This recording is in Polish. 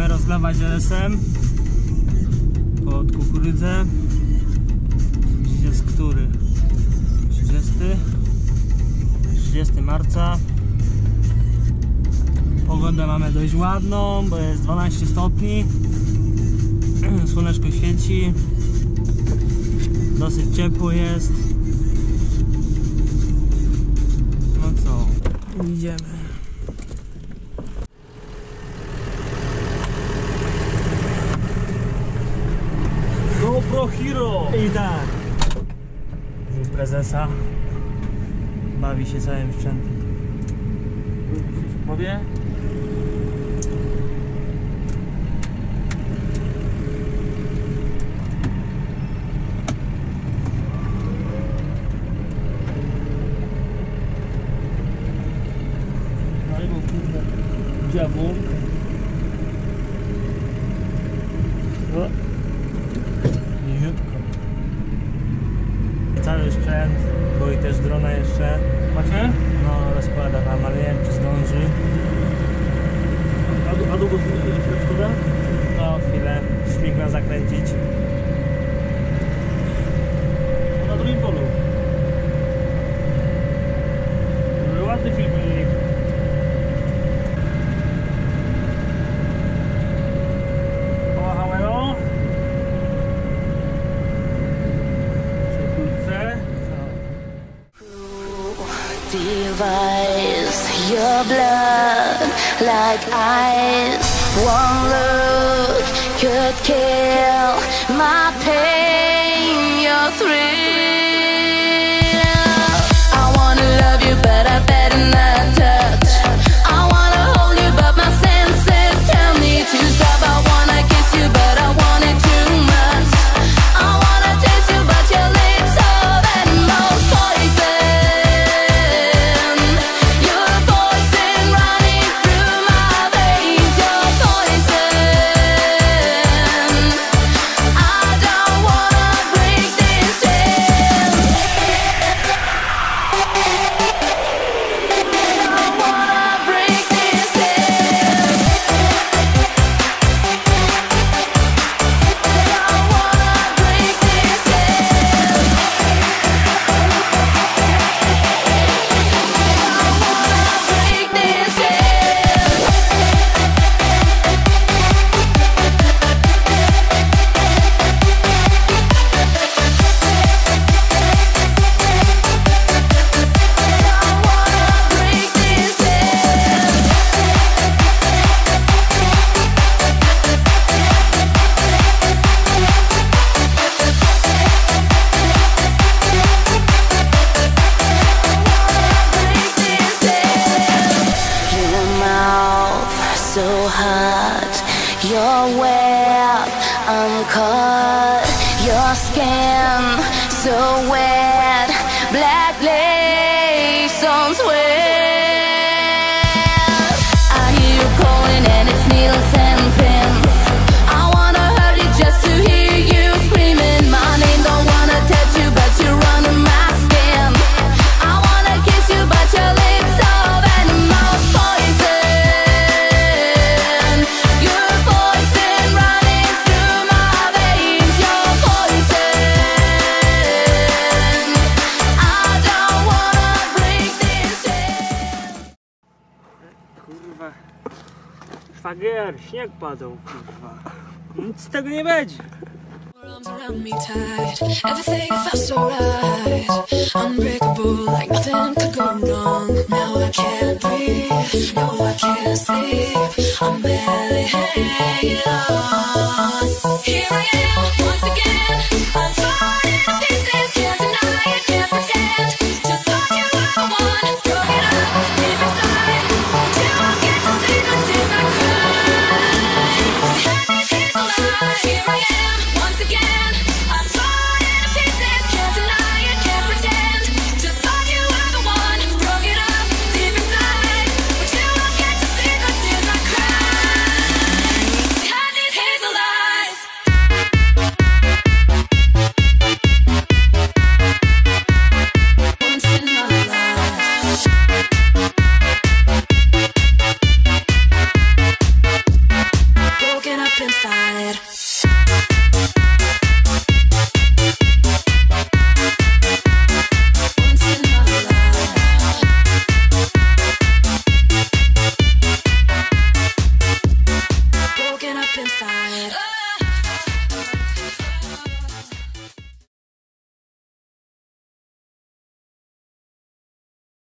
Idziemy rozlewać LSM pod kukurydzę. Dziś jest który? 30 marca. Pogodę mamy dość ładną, bo jest 12 stopni. Słoneczko świeci. Dosyć ciepło jest. No co? Idziemy. GoPro Hero! I tak. Prezesa bawi się całym sprzętem. Powie? No i był kurde dziabłąk. Niziutko. Cały sprzęt, bo i też drona jeszcze. Macie? No, rozkłada tam, ale nie wiem, czy zdąży. A długo szkoda? No, chwilę. Śmigła zakręcić. Na drugim polu. Ładny filmik. Połachałego. Device your blood like ice. One look could kill my pain, your thrill. I wanna love you, but I better not touch. I wanna hold you, but my senses tell me to stop. I wanna kiss you, but I want it too much. I wanna taste you, but your lips are the most poison. So hot, you're wet, I'm caught. Your skin so wet, black lace on sweat. I hear you calling and it's needles and pins. I wanna hurt you just to hear you screaming my name. Don't wanna touch you, but you're under my skin. I wanna kiss you, but your lips are venomous poison. Kurwa, szwagier, śnieg padał, kurwa. Nic z tego nie będzie. Around me tight, everything felt so right, unbreakable, like nothing could go wrong. Now I can't breathe, no I can't sleep, I'm barely hanging on.